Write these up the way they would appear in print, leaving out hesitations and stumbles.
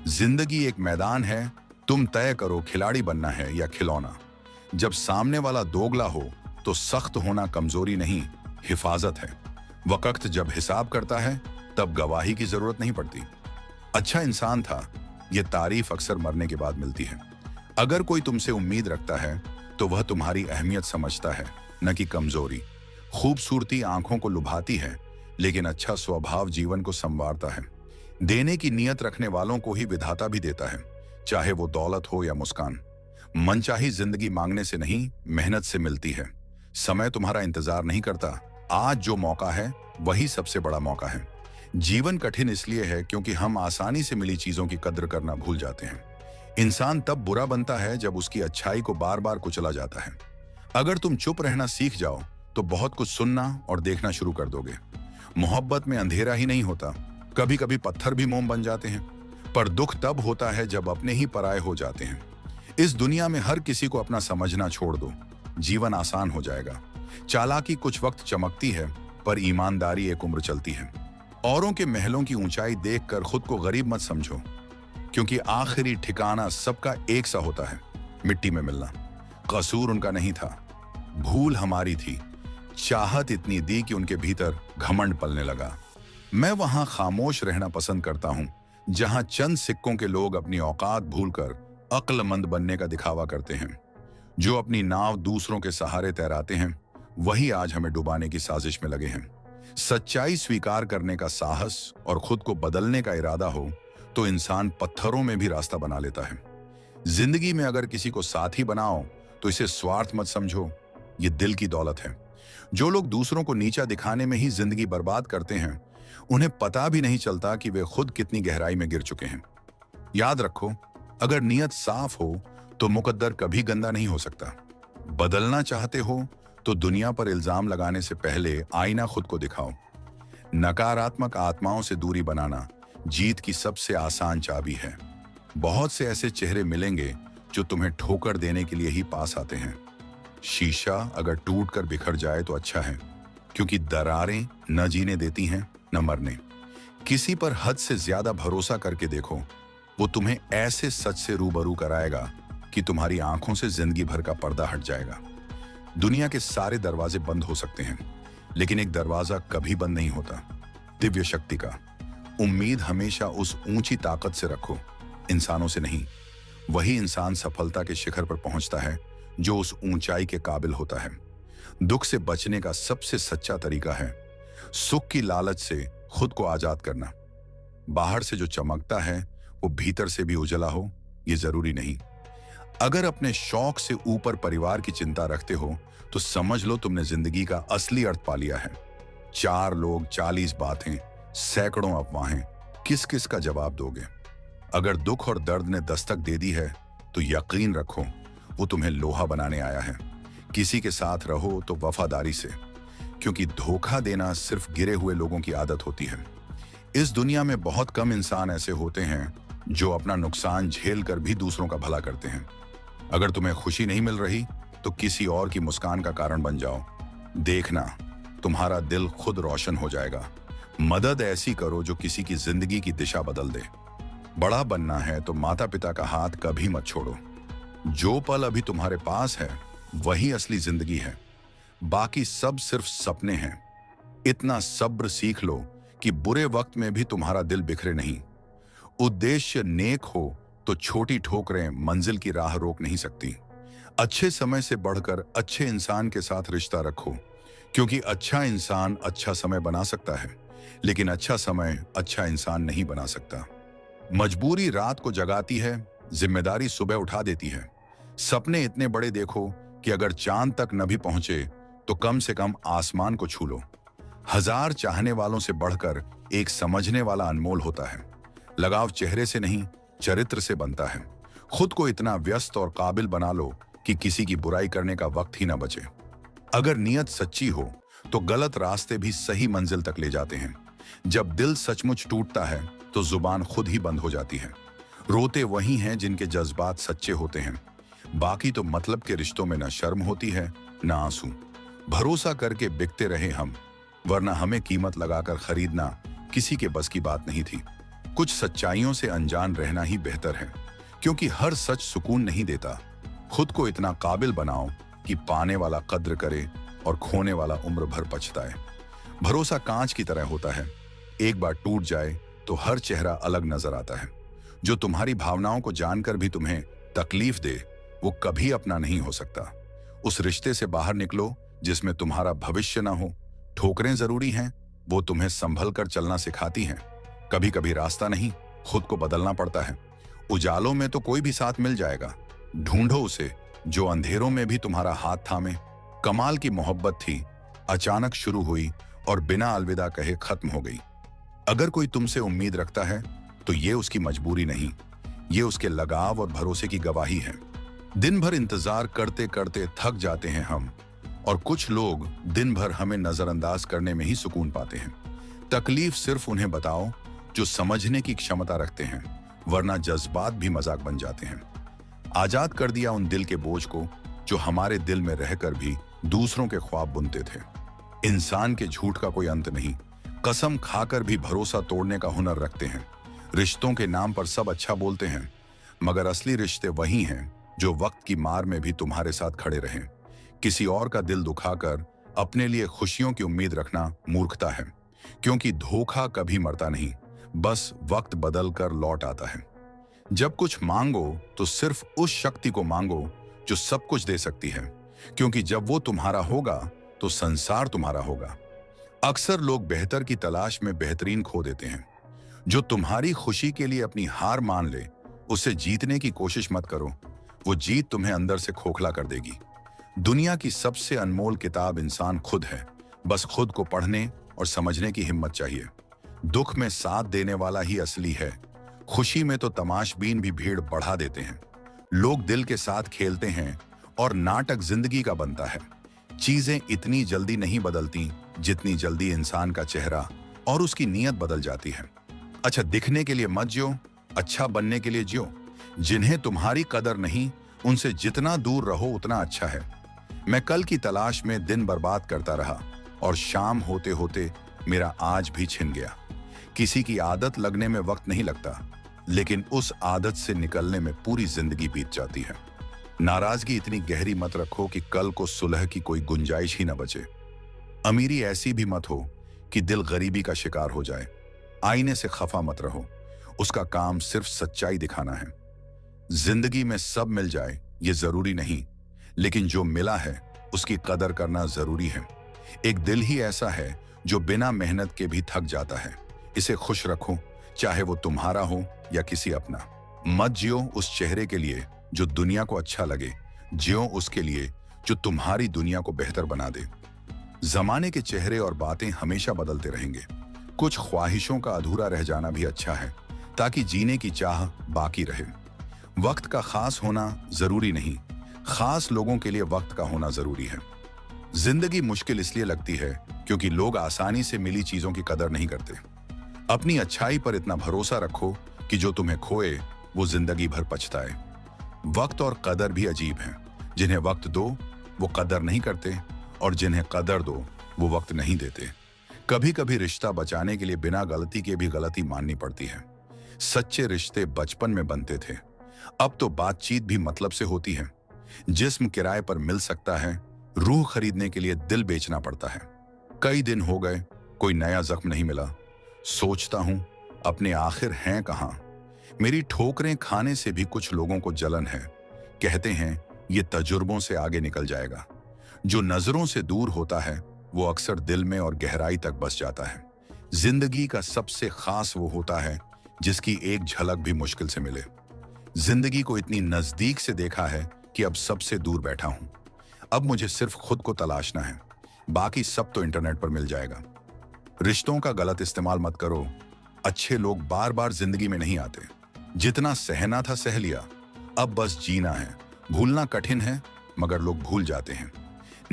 जिंदगी एक मैदान है, तुम तय करो खिलाड़ी बनना है या खिलौना। जब सामने वाला दोगला हो तो सख्त होना कमजोरी नहीं, हिफाजत है। वक्त जब हिसाब करता है तब गवाही की जरूरत नहीं पड़ती। अच्छा इंसान था, यह तारीफ अक्सर मरने के बाद मिलती है। अगर कोई तुमसे उम्मीद रखता है तो वह तुम्हारी अहमियत समझता है, न कि कमजोरी। खूबसूरती आंखों को लुभाती है, लेकिन अच्छा स्वभाव जीवन को संवारता है। देने की नीयत रखने वालों को ही विधाता भी देता है, चाहे वो दौलत हो या मुस्कान। मनचाही जिंदगी मांगने से नहीं, मेहनत से मिलती है। समय तुम्हारा इंतजार नहीं करता। आज जो मौका है वही सबसे बड़ा मौका है। जीवन कठिन इसलिए है क्योंकि हम आसानी से मिली चीजों की कद्र करना भूल जाते हैं। इंसान तब बुरा बनता है जब उसकी अच्छाई को बार बार कुचला जाता है। अगर तुम चुप रहना सीख जाओ तो बहुत कुछ सुनना और देखना शुरू कर दोगे। मोहब्बत में अंधेरा ही नहीं होता, कभी कभी पत्थर भी मोम बन जाते हैं। पर दुख तब होता है जब अपने ही पराये हो जाते हैं। इस दुनिया में हर किसी को अपना समझना छोड़ दो, जीवन आसान हो जाएगा। चालाकी कुछ वक्त चमकती है, पर ईमानदारी एक उम्र चलती है। औरों के महलों की ऊंचाई देखकर खुद को गरीब मत समझो, क्योंकि आखिरी ठिकाना सबका एक सा होता है, मिट्टी में मिलना। कसूर उनका नहीं था, भूल हमारी थी। चाहत इतनी दी कि उनके भीतर घमंड पलने लगा। मैं वहां खामोश रहना पसंद करता हूं, जहां चंद सिक्कों के लोग अपनी औकात भूलकर अक्लमंद बनने का दिखावा करते हैं। जो अपनी नाव दूसरों के सहारे तैराते हैं, वही आज हमें डुबाने की साजिश में लगे हैं। सच्चाई स्वीकार करने का साहस और खुद को बदलने का इरादा हो तो इंसान पत्थरों में भी रास्ता बना लेता है। जिंदगी में अगर किसी को साथी बनाओ तो इसे स्वार्थ मत समझो, ये दिल की दौलत है। जो लोग दूसरों को नीचा दिखाने में ही जिंदगी बर्बाद करते हैं, उन्हें पता भी नहीं चलता कि वे खुद कितनी गहराई में गिर चुके हैं। याद रखो, अगर नीयत साफ हो तो मुकद्दर कभी गंदा नहीं हो सकता। बदलना चाहते हो तो दुनिया पर इल्जाम लगाने से पहले आईना खुद को दिखाओ। नकारात्मक आत्माओं से दूरी बनाना जीत की सबसे आसान चाबी है। बहुत से ऐसे चेहरे मिलेंगे जो तुम्हें ठोकर देने के लिए ही पास आते हैं। शीशा अगर टूट कर बिखर जाए तो अच्छा है, क्योंकि दरारें न जीने देती हैं न मरने। किसी पर हद से ज्यादा भरोसा करके देखो, वो तुम्हें ऐसे सच से रूबरू कराएगा कि तुम्हारी आंखों से जिंदगी भर का पर्दा हट जाएगा। दुनिया के सारे दरवाजे बंद हो सकते हैं, लेकिन एक दरवाजा कभी बंद नहीं होता, दिव्य शक्ति का। उम्मीद हमेशा उस ऊंची ताकत से रखो, इंसानों से नहीं। वही इंसान सफलता के शिखर पर पहुंचता है जो उस ऊंचाई के काबिल होता है। दुख से बचने का सबसे सच्चा तरीका है सुख की लालच से खुद को आजाद करना। बाहर से जो चमकता है वो भीतर से भी उजला हो, ये जरूरी नहीं। अगर अपने शौक से ऊपर परिवार की चिंता रखते हो तो समझ लो तुमने जिंदगी का असली अर्थ पा लिया है। 4 लोग, 40 बातें, सैकड़ों अफवाहें, किस किस का जवाब दोगे? अगर दुख और दर्द ने दस्तक दे दी है तो यकीन रखो वो तुम्हें लोहा बनाने आया है। किसी के साथ रहो तो वफादारी से, क्योंकि धोखा देना सिर्फ गिरे हुए लोगों की आदत होती है। इस दुनिया में बहुत कम इंसान ऐसे होते हैं जो अपना नुकसान झेल कर भी दूसरों का भला करते हैं। अगर तुम्हें खुशी नहीं मिल रही तो किसी और की मुस्कान का कारण बन जाओ। देखना, तुम्हारा दिल खुद रोशन हो जाएगा। मदद ऐसी करो जो किसी की जिंदगी की दिशा बदल दे। बड़ा बनना है तो माता पिता का हाथ कभी मत छोड़ो। जो पल अभी तुम्हारे पास है वही असली जिंदगी है, बाकी सब सिर्फ सपने हैं। इतना सब्र सीख लो कि बुरे वक्त में भी तुम्हारा दिल बिखरे नहीं। उद्देश्य नेक हो तो छोटी ठोकरें मंजिल की राह रोक नहीं सकती। अच्छे समय से बढ़कर अच्छे इंसान के साथ रिश्ता रखो, क्योंकि अच्छा इंसान अच्छा समय बना सकता है, लेकिन अच्छा समय अच्छा इंसान नहीं बना सकता। मजबूरी रात को जगाती है, जिम्मेदारी सुबह उठा देती है। सपने इतने बड़े देखो कि अगर चांद तक न भी पहुंचे तो कम से कम आसमान को छू लो। 1000 चाहने वालों से बढ़कर एक समझने वाला अनमोल होता है। लगाव चेहरे से नहीं, चरित्र से बनता है। खुद को इतना व्यस्त और काबिल बना लो कि किसी की बुराई करने का वक्त ही ना बचे। अगर नीयत सच्ची हो तो गलत रास्ते भी सही मंजिल तक ले जाते हैं। जब दिल सचमुच टूटता है तो जुबान खुद ही बंद हो जाती है। रोते वही हैं जिनके जज्बात सच्चे होते हैं। बाकी तो मतलब के रिश्तों में न शर्म होती है न आंसू। भरोसा करके बिकते रहे हम, वरना हमें कीमत लगाकर खरीदना किसी के बस की बात नहीं थी। कुछ सच्चाइयों से अनजान रहना ही बेहतर है, क्योंकि हर सच सुकून नहीं देता। खुद को इतना काबिल बनाओ कि पाने वाला कद्र करे और खोने वाला उम्र भर पछताए। भरोसा कांच की तरह होता है, एक बार टूट जाए तो हर चेहरा अलग नजर आता है। जो तुम्हारी भावनाओं को जानकर भी तुम्हें तकलीफ दे, वो कभी अपना नहीं हो सकता। उस रिश्ते से बाहर निकलो जिसमें तुम्हारा भविष्य ना हो। ठोकरें जरूरी हैं, वो तुम्हें संभल कर चलना सिखाती हैं। कभी कभी रास्ता नहीं, खुद को बदलना पड़ता है। उजालों में तो कोई भी साथ मिल जाएगा, ढूंढो उसे जो अंधेरों में भी तुम्हारा हाथ थामे। कमाल की मोहब्बत थी, अचानक शुरू हुई और बिना अलविदा कहे खत्म हो गई। अगर कोई तुमसे उम्मीद रखता है तो ये उसकी मजबूरी नहीं, ये उसके लगाव और भरोसे की गवाही है। दिन भर इंतजार करते करते थक जाते हैं हम, और कुछ लोग दिन भर हमें नजरअंदाज करने में ही सुकून पाते हैं। तकलीफ सिर्फ उन्हें बताओ जो समझने की क्षमता रखते हैं, वरना जज्बात भी मजाक बन जाते हैं। आजाद कर दिया उन दिल के बोझ को जो हमारे दिल में रहकर भी दूसरों के ख्वाब बुनते थे। इंसान के झूठ का कोई अंत नहीं, कसम खाकर भी भरोसा तोड़ने का हुनर रखते हैं। रिश्तों के नाम पर सब अच्छा बोलते हैं, मगर असली रिश्ते वही हैं जो वक्त की मार में भी तुम्हारे साथ खड़े रहें। किसी और का दिल दुखाकर अपने लिए खुशियों की उम्मीद रखना मूर्खता है, क्योंकि धोखा कभी मरता नहीं, बस वक्त बदल कर लौट आता है। जब कुछ मांगो तो सिर्फ उस शक्ति को मांगो जो सब कुछ दे सकती है, क्योंकि जब वो तुम्हारा होगा तो संसार तुम्हारा होगा। अक्सर लोग बेहतर की तलाश में बेहतरीन खो देते हैं। जो तुम्हारी खुशी के लिए अपनी हार मान ले, उसे जीतने की कोशिश मत करो, वो जीत तुम्हें अंदर से खोखला कर देगी। दुनिया की सबसे अनमोल किताब इंसान खुद है, बस खुद को पढ़ने और समझने की हिम्मत चाहिए। दुख में साथ देने वाला ही असली है, खुशी में तो तमाशबीन भी भीड़ बढ़ा देते हैं। लोग दिल के साथ खेलते हैं और नाटक जिंदगी का बनता है। चीजें इतनी जल्दी नहीं बदलती जितनी जल्दी इंसान का चेहरा और उसकी नीयत बदल जाती है। अच्छा दिखने के लिए मत जियो, अच्छा बनने के लिए जियो। जिन्हें तुम्हारी कदर नहीं, उनसे जितना दूर रहो उतना अच्छा है। मैं कल की तलाश में दिन बर्बाद करता रहा और शाम होते होते मेरा आज भी छिन गया। किसी की आदत लगने में वक्त नहीं लगता, लेकिन उस आदत से निकलने में पूरी जिंदगी बीत जाती है। नाराजगी इतनी गहरी मत रखो कि कल को सुलह की कोई गुंजाइश ही न बचे। अमीरी ऐसी भी मत हो कि दिल गरीबी का शिकार हो जाए। आईने से खफा मत रहो, उसका काम सिर्फ सच्चाई दिखाना है। जिंदगी में सब मिल जाए ये जरूरी नहीं, लेकिन जो मिला है उसकी कदर करना जरूरी है। एक दिल ही ऐसा है जो बिना मेहनत के भी थक जाता है। इसे खुश रखो, चाहे वो तुम्हारा हो या किसी अपना। मत जियो उस चेहरे के लिए जो दुनिया को अच्छा लगे, जियो उसके लिए जो तुम्हारी दुनिया को बेहतर बना दे। जमाने के चेहरे और बातें हमेशा बदलते रहेंगे। कुछ ख्वाहिशों का अधूरा रह जाना भी अच्छा है, ताकि जीने की चाह बाकी रहे। वक्त का खास होना जरूरी नहीं, खास लोगों के लिए वक्त का होना जरूरी है। जिंदगी मुश्किल इसलिए लगती है क्योंकि लोग आसानी से मिली चीजों की कदर नहीं करते। अपनी अच्छाई पर इतना भरोसा रखो कि जो तुम्हें खोए वो जिंदगी भर पछताए। वक्त और कदर भी अजीब हैं। जिन्हें वक्त दो वो कदर नहीं करते, और जिन्हें कदर दो वो वक्त नहीं देते। कभी कभी रिश्ता बचाने के लिए बिना गलती के भी गलती माननी पड़ती है। सच्चे रिश्ते बचपन में बनते थे, अब तो बातचीत भी मतलब से होती है। जिस्म किराए पर मिल सकता है, रूह खरीदने के लिए दिल बेचना पड़ता है। कई दिन हो गए, कोई नया जख्म नहीं मिला। सोचता हूं अपने आखिर हैं कहां। मेरी ठोकरें खाने से भी कुछ लोगों को जलन है। कहते हैं ये तजुर्बों से आगे निकल जाएगा। जो नजरों से दूर होता है वो अक्सर दिल में और गहराई तक बस जाता है। जिंदगी का सबसे खास वो होता है जिसकी एक झलक भी मुश्किल से मिले। जिंदगी को इतनी नजदीक से देखा है कि अब सबसे दूर बैठा हूं। अब मुझे सिर्फ खुद को तलाशना है, बाकी सब तो इंटरनेट पर मिल जाएगा। रिश्तों का गलत इस्तेमाल मत करो। अच्छे लोग बार बार जिंदगी में नहीं आते। जितना सहना था सह लिया, अब बस जीना है। भूलना कठिन है, मगर लोग भूल जाते हैं।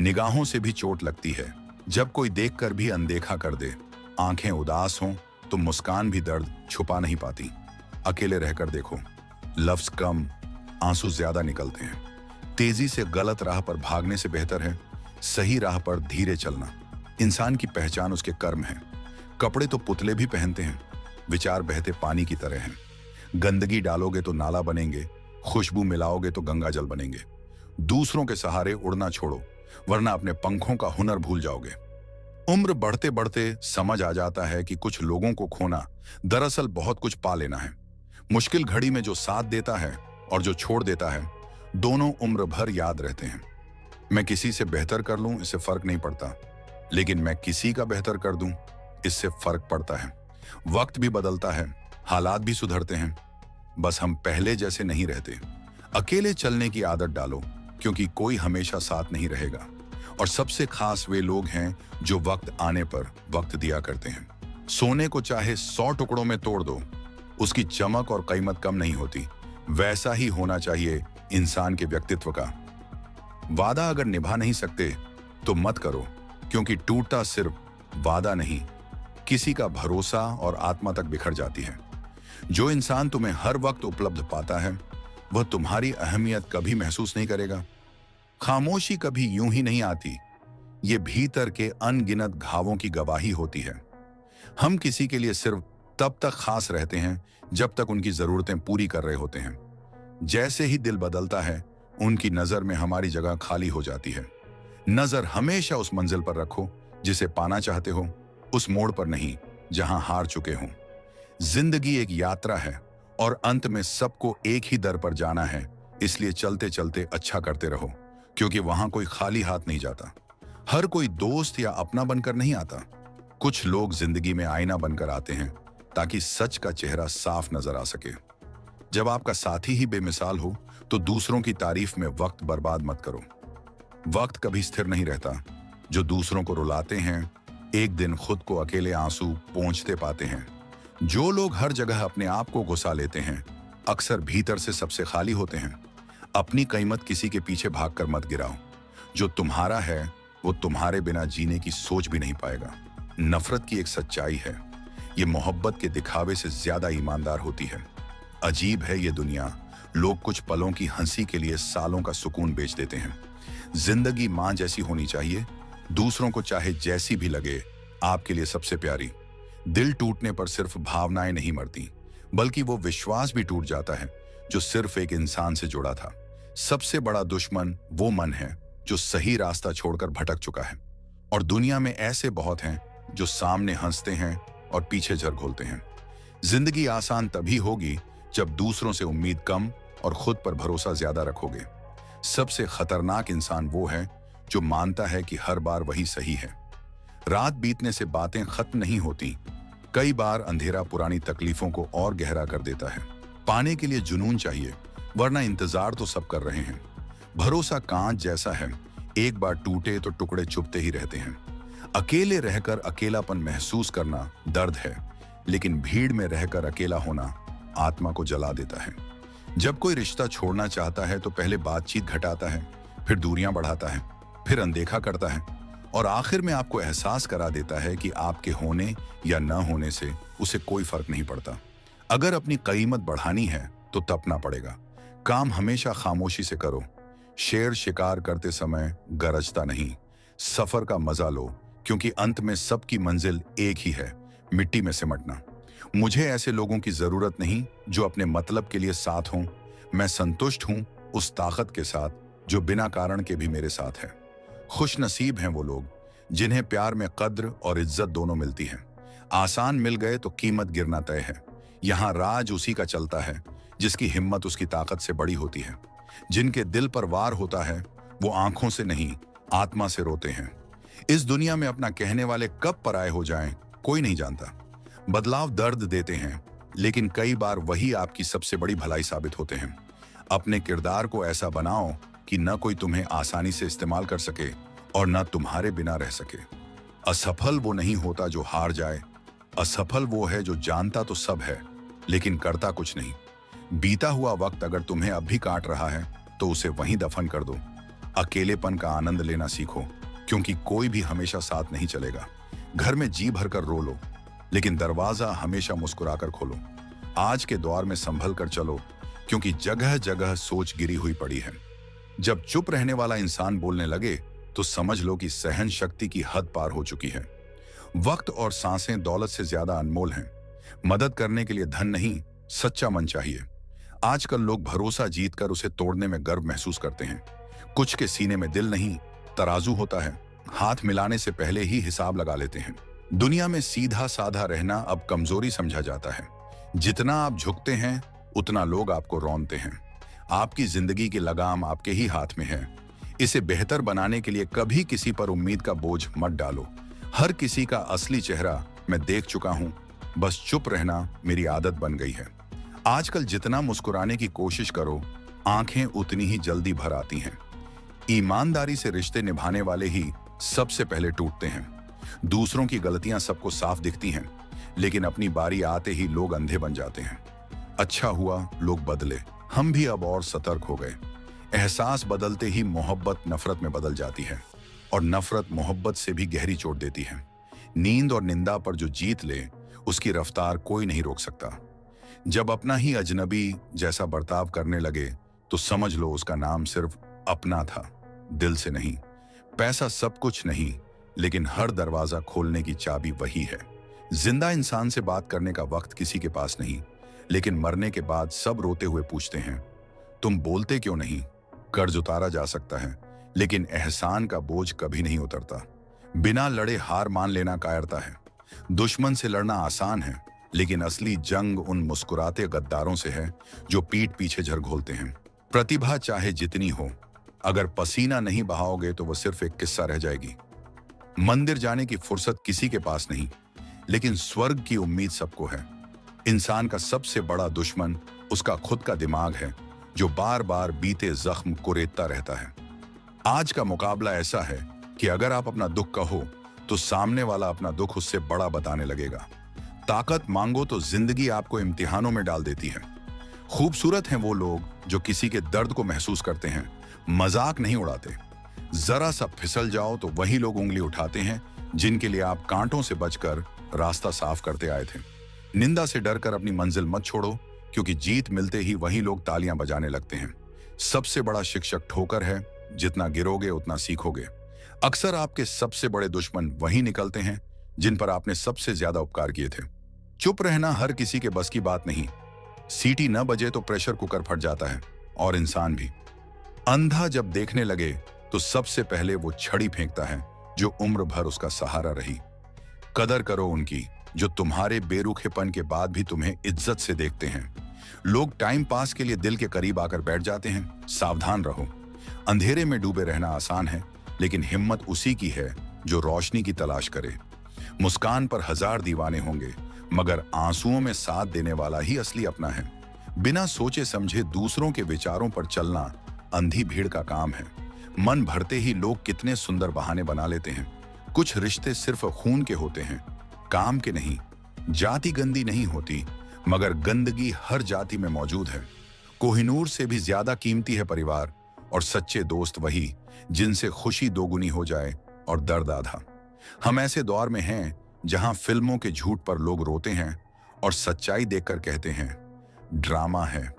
निगाहों से भी चोट लगती है जब कोई देखकर भी अनदेखा कर दे। आंखें उदास हों तो मुस्कान भी दर्द छुपा नहीं पाती। अकेले रहकर देखो, लफ्ज कम, आंसू ज्यादा निकलते हैं। तेजी से गलत राह पर भागने से बेहतर है सही राह पर धीरे चलना। इंसान की पहचान उसके कर्म है। कपड़े तो पुतले भी पहनते हैं, विचार बहते पानी की तरह हैं। गंदगी डालोगे तो नाला बनेंगे, खुशबू मिलाओगे तो गंगा जल बनेंगे। दूसरों के सहारे उड़ना छोड़ो, वरना अपने पंखों का हुनर भूल जाओगे। उम्र बढ़ते बढ़ते समझ आ जाता है कि कुछ लोगों को खोना दरअसल बहुत कुछ पा लेना है। मुश्किल घड़ी में जो साथ देता है और जो छोड़ देता है, दोनों उम्र भर याद रहते हैं। मैं किसी से बेहतर कर लूं, इससे फर्क नहीं पड़ता, लेकिन मैं किसी का बेहतर कर दूं, इससे फर्क पड़ता है। वक्त भी बदलता है, हालात भी सुधरते हैं, बस हम पहले जैसे नहीं रहते। अकेले चलने की आदत डालो, क्योंकि कोई हमेशा साथ नहीं रहेगा। और सबसे खास वे लोग हैं जो वक्त आने पर वक्त दिया करते हैं। सोने को चाहे 100 टुकड़ों में तोड़ दो, उसकी चमक और कीमत कम नहीं होती। वैसा ही होना चाहिए इंसान के व्यक्तित्व का। वादा अगर निभा नहीं सकते तो मत करो, क्योंकि टूटता सिर्फ वादा नहीं, किसी का भरोसा और आत्मा तक बिखर जाती है। जो इंसान तुम्हें हर वक्त उपलब्ध पाता है, वह तुम्हारी अहमियत कभी महसूस नहीं करेगा। खामोशी कभी यूं ही नहीं आती, ये भीतर के अनगिनत घावों की गवाही होती है। हम किसी के लिए सिर्फ तब तक खास रहते हैं जब तक उनकी जरूरतें पूरी कर रहे होते हैं। जैसे ही दिल बदलता है, उनकी नजर में हमारी जगह खाली हो जाती है। नजर हमेशा उस मंजिल पर रखो जिसे पाना चाहते हो, उस मोड़ पर नहीं जहां हार चुके हो। जिंदगी एक यात्रा है और अंत में सबको एक ही दर पर जाना है, इसलिए चलते चलते अच्छा करते रहो, क्योंकि वहां कोई खाली हाथ नहीं जाता। हर कोई दोस्त या अपना बनकर नहीं आता। कुछ लोग जिंदगी में आईना बनकर आते हैं, ताकि सच का चेहरा साफ नजर आ सके। जब आपका साथी ही बेमिसाल हो, तो दूसरों की तारीफ में वक्त बर्बाद मत करो। वक्त कभी स्थिर नहीं रहता। जो दूसरों को रुलाते हैं, एक दिन खुद को अकेले आंसू पोंछते पाते हैं। जो लोग हर जगह अपने आप को घुसा लेते हैं, अक्सर भीतर से सबसे खाली होते हैं। अपनी कीमत किसी के पीछे भागकर मत गिराओ। जो तुम्हारा है, वो तुम्हारे बिना जीने की सोच भी नहीं पाएगा। नफरत की एक सच्चाई है, ये मोहब्बत के दिखावे से ज्यादा ईमानदार होती है। अजीब है ये दुनिया, लोग कुछ पलों की हंसी के लिए सालों का सुकून बेच देते हैं। जिंदगी मां जैसी होनी चाहिए, दूसरों को चाहे जैसी भी लगे, आपके लिए सबसे प्यारी। दिल टूटने पर सिर्फ भावनाएं नहीं मरती, बल्कि वो विश्वास भी टूट जाता है जो सिर्फ एक इंसान से जुड़ा था। सबसे बड़ा दुश्मन वो मन है जो सही रास्ता छोड़कर भटक चुका है। और दुनिया में ऐसे बहुत हैं जो सामने हंसते हैं और पीछे झर घोलते हैं। जिंदगी आसान तभी होगी जब दूसरों से उम्मीद कम और खुद पर भरोसा ज्यादा रखोगे। सबसे खतरनाक इंसान वो है जो मानता है कि हर बार वही सही है। रात बीतने से बातें खत्म नहीं होती। कई बार अंधेरा पुरानी तकलीफों को और गहरा कर देता है। पाने के लिए जुनून चाहिए, वरना इंतजार तो सब कर रहे हैं। भरोसा कांच जैसा है, एक बार टूटे तो टुकड़े चुभते ही रहते हैं। अकेले रहकर अकेलापन महसूस करना दर्द है, लेकिन भीड़ में रहकर अकेला होना आत्मा को जला देता है। जब कोई रिश्ता छोड़ना चाहता है तो पहले बातचीत घटाता है, फिर दूरियां बढ़ाता है, फिर अनदेखा करता है, और आखिर में आपको एहसास करा देता है कि आपके होने या न होने से उसे कोई फर्क नहीं पड़ता। अगर अपनी कीमत बढ़ानी है तो तपना पड़ेगा। काम हमेशा खामोशी से करो। शेर शिकार करते समय गरजता नहीं। सफर का मजा लो, क्योंकि अंत में सबकी मंजिल एक ही है, मिट्टी में सिमटना। मुझे ऐसे लोगों की जरूरत नहीं जो अपने मतलब के लिए साथ हों। मैं संतुष्ट हूं उस ताकत के साथ जो बिना कारण के भी मेरे साथ है। खुश नसीब हैं वो लोग जिन्हें प्यार में कद्र और इज्जत दोनों मिलती है। आसान मिल गए तो कीमत गिरना तय है। यहाँ राज उसी का चलता है जिसकी हिम्मत उसकी ताकत से बड़ी होती है। जिनके दिल पर वार होता है वो आंखों से नहीं, आत्मा से रोते हैं। इस दुनिया में अपना कहने वाले कब पराये हो जाएं, कोई नहीं जानता। बदलाव दर्द देते हैं, लेकिन कई बार वही आपकी सबसे बड़ी भलाई साबित होते हैं। अपने किरदार को ऐसा बनाओ कि न कोई तुम्हें आसानी से इस्तेमाल कर सके और न तुम्हारे बिना रह सके। असफल वो नहीं होता जो हार जाए, असफल वो है जो जानता तो सब है लेकिन करता कुछ नहीं। बीता हुआ वक्त अगर तुम्हें अब भी काट रहा है तो उसे वहीं दफन कर दो। अकेलेपन का आनंद लेना सीखो, क्योंकि कोई भी हमेशा साथ नहीं चलेगा। घर में जी भरकर रो लो, लेकिन दरवाजा हमेशा मुस्कुराकर खोलो। आज के दौर में संभल कर चलो, क्योंकि जगह जगह सोच गिरी हुई पड़ी है। जब चुप रहने वाला इंसान बोलने लगे तो समझ लो कि सहन शक्ति की हद पार हो चुकी है। वक्त और सांसें दौलत से ज्यादा अनमोल हैं। मदद करने के लिए धन नहीं, सच्चा मन चाहिए। आजकल लोग भरोसा जीतकर उसे तोड़ने में गर्व महसूस करते हैं। कुछ के सीने में दिल नहीं, तराजू होता है। हाथ मिलाने से पहले ही हिसाब लगा लेते हैं। दुनिया में सीधा साधा रहना अब कमजोरी समझा जाता है। जितना आप झुकते हैं उतना लोग आपको रौंदते हैं। आपकी जिंदगी की लगाम आपके ही हाथ में है। इसे बेहतर बनाने के लिए कभी किसी पर उम्मीद का बोझ मत डालो। हर किसी का असली चेहरा मैं देख चुका हूं, बस चुप रहना मेरी आदत बन गई है। आजकल जितना मुस्कुराने की कोशिश करो, आंखें उतनी ही जल्दी भर आती हैं। ईमानदारी से रिश्ते निभाने वाले ही सबसे पहले टूटते हैं। दूसरों की गलतियां सबको साफ दिखती हैं, लेकिन अपनी बारी आते ही लोग अंधे बन जाते हैं। अच्छा हुआ लोग बदले, हम भी अब और सतर्क हो गए। एहसास बदलते ही मोहब्बत नफरत में बदल जाती है, और नफरत मोहब्बत से भी गहरी चोट देती है। नींद और निंदा पर जो जीत ले, उसकी रफ्तार कोई नहीं रोक सकता। जब अपना ही अजनबी जैसा बर्ताव करने लगे, तो समझ लो उसका नाम सिर्फ अपना था, दिल से नहीं। पैसा सब कुछ नहीं, लेकिन हर दरवाजा खोलने की चाबी वही है। जिंदा इंसान से बात करने का वक्त किसी के पास नहीं, लेकिन मरने के बाद सब रोते हुए पूछते हैं, तुम बोलते क्यों नहीं? कर्ज उतारा जा सकता है, लेकिन एहसान का बोझ कभी नहीं उतरता। बिना लड़े हार मान लेना कायरता है। दुश्मन से लड़ना आसान है, लेकिन असली जंग उन मुस्कुराते गद्दारों से है जो पीठ पीछे झरघोलते हैं। प्रतिभा चाहे जितनी हो, अगर पसीना नहीं बहाओगे तो वह सिर्फ एक किस्सा रह जाएगी। मंदिर जाने की फुर्सत किसी के पास नहीं, लेकिन स्वर्ग की उम्मीद सबको है। इंसान का सबसे बड़ा दुश्मन उसका खुद का दिमाग है, जो बार बार बीते जख्म कुरेदता रहता है। आज का मुकाबला ऐसा है कि अगर आप अपना दुख कहो, तो सामने वाला अपना दुख उससे बड़ा बताने लगेगा। ताकत मांगो तो जिंदगी आपको इम्तिहानों में डाल देती है। खूबसूरत हैं वो लोग जो किसी के दर्द को महसूस करते हैं, मजाक नहीं उड़ाते। जरा सा फिसल जाओ तो वही लोग उंगली उठाते हैं जिनके लिए आप कांटों से बचकर रास्ता साफ करते आए थे। निंदा से डरकर अपनी मंजिल मत छोड़ो, क्योंकि जीत मिलते ही वही लोग तालियां बजाने लगते हैं। सबसे बड़ा शिक्षक ठोकर है, जितना गिरोगे उतना सीखोगे। अक्सर आपके सबसे बड़े दुश्मन वही निकलते हैं जिन पर आपने सबसे ज्यादा उपकार किए थे। चुप रहना हर किसी के बस की बात नहीं। सीटी न बजे तो प्रेशर कुकर फट जाता है, और इंसान भी। अंधा जब देखने लगे तो सबसे पहले वो छड़ी फेंकता है जो उम्र भर उसका सहारा रही। कदर करो उनकी जो तुम्हारे बेरुखेपन के बाद भी तुम्हें इज्जत से देखते हैं। लोग टाइम पास के लिए दिल के करीब आकर बैठ जाते हैं, सावधान रहो। अंधेरे में डूबे रहना आसान है, लेकिन हिम्मत उसी की है जो रोशनी की तलाश करे। मुस्कान पर 1000 दीवाने होंगे, मगर आंसुओं में साथ देने वाला ही असली अपना है। बिना सोचे समझे दूसरों के विचारों पर चलना अंधी भीड़ का काम है। मन भरते ही लोग कितने सुंदर बहाने बना लेते हैं। कुछ रिश्ते सिर्फ खून के होते हैं, काम के नहीं। जाति गंदी नहीं होती, मगर गंदगी हर जाति में मौजूद है। कोहिनूर से भी ज्यादा कीमती है परिवार, और सच्चे दोस्त वही जिनसे खुशी दोगुनी हो जाए और दर्द आधा। हम ऐसे दौर में हैं जहां फिल्मों के झूठ पर लोग रोते हैं और सच्चाई देखकर कहते हैं ड्रामा है।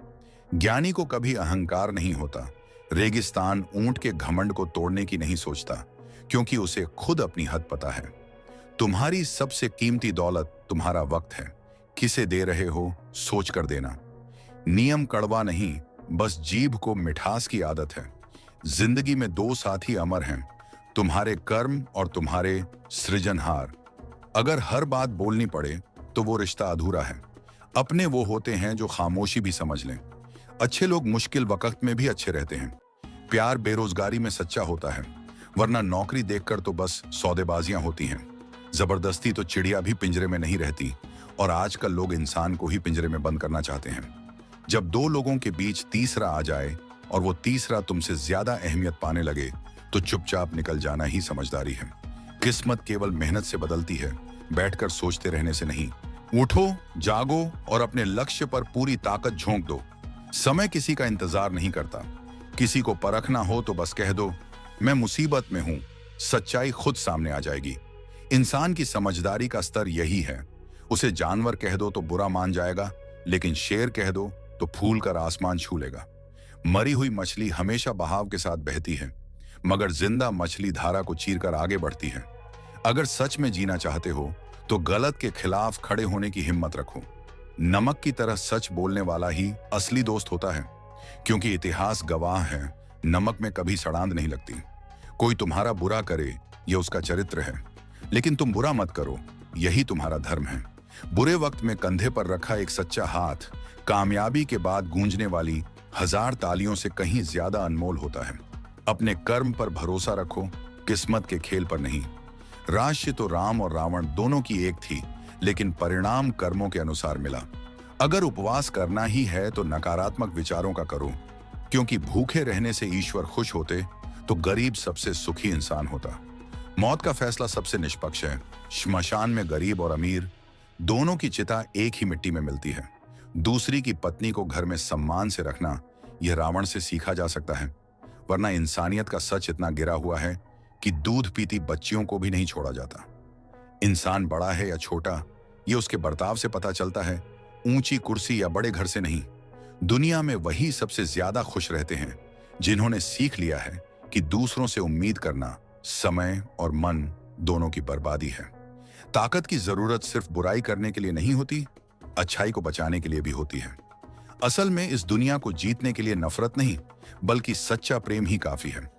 ज्ञानी को कभी अहंकार नहीं होता। रेगिस्तान ऊंट के घमंड को तोड़ने की नहीं सोचता, क्योंकि उसे खुद अपनी हद पता है। तुम्हारी सबसे कीमती दौलत तुम्हारा वक्त है। किसे दे रहे हो सोच कर देना। नियम कड़वा नहीं, बस जीभ को मिठास की आदत है। जिंदगी में 2 साथी अमर हैं, तुम्हारे कर्म और तुम्हारे सृजनहार। अगर हर बात बोलनी पड़े तो वो रिश्ता अधूरा है। अपने वो होते हैं जो खामोशी भी समझ लें। अच्छे लोग मुश्किल वक्त में भी अच्छे रहते हैं। प्यार बेरोजगारी में सच्चा होता है, वरना नौकरी देखकर तो बस सौदेबाजियां होती हैं। जबरदस्ती तो चिड़िया भी पिंजरे में नहीं रहती, और आजकल लोग इंसान को ही पिंजरे में बंद करना चाहते हैं। जब 2 लोगों के बीच तीसरा आ जाए और वो तीसरा तुमसे ज्यादा अहमियत पाने लगे, तो चुपचाप निकल जाना ही समझदारी है। किस्मत केवल मेहनत से बदलती है, बैठकर सोचते रहने से नहीं। उठो, जागो और अपने लक्ष्य पर पूरी ताकत झोंक दो। समय किसी का इंतजार नहीं करता। किसी को परखना हो तो बस कह दो मैं मुसीबत में हूं, सच्चाई खुद सामने आ जाएगी। इंसान की समझदारी का स्तर यही है। उसे जानवर कह दो तो बुरा मान जाएगा, लेकिन शेर कह दो तो फूल कर आसमान छू लेगा। मरी हुई मछली हमेशा बहाव के साथ बहती है, मगर जिंदा मछली धारा को चीरकर आगे बढ़ती है। अगर सच में जीना चाहते हो तो गलत के खिलाफ खड़े होने की हिम्मत रखो। नमक की तरह सच बोलने वाला ही असली दोस्त होता है, क्योंकि इतिहास गवाह है, नमक में कभी सड़ांध नहीं लगती। कोई तुम्हारा बुरा करे, यह उसका चरित्र है, लेकिन तुम बुरा मत करो, यही तुम्हारा धर्म है। बुरे वक्त में कंधे पर रखा एक सच्चा हाथ कामयाबी के बाद गूंजने वाली 1000 तालियों से कहीं ज्यादा अनमोल होता है। अपने कर्म पर भरोसा रखो, किस्मत के खेल पर नहीं। राशि तो राम और रावण दोनों की एक थी, लेकिन परिणाम कर्मों के अनुसार मिला। अगर उपवास करना ही है तो नकारात्मक विचारों का करो, क्योंकि भूखे रहने से ईश्वर खुश होते तो गरीब सबसे सुखी इंसान होता। मौत का फैसला सबसे निष्पक्ष है। श्मशान में गरीब और अमीर दोनों की चिता एक ही मिट्टी में मिलती है। दूसरी की पत्नी को घर में सम्मान से रखना, यह रावण से सीखा जा सकता है, वरना इंसानियत का सच इतना गिरा हुआ है कि दूध पीती बच्चियों को भी नहीं छोड़ा जाता। इंसान बड़ा है या छोटा, यह उसके बर्ताव से पता चलता है, ऊंची कुर्सी या बड़े घर से नहीं। दुनिया में वही सबसे ज्यादा खुश रहते हैं जिन्होंने सीख लिया है कि दूसरों से उम्मीद करना समय और मन दोनों की बर्बादी है। ताकत की जरूरत सिर्फ बुराई करने के लिए नहीं होती, अच्छाई को बचाने के लिए भी होती है। असल में इस दुनिया को जीतने के लिए नफरत नहीं, बल्कि सच्चा प्रेम ही काफी है।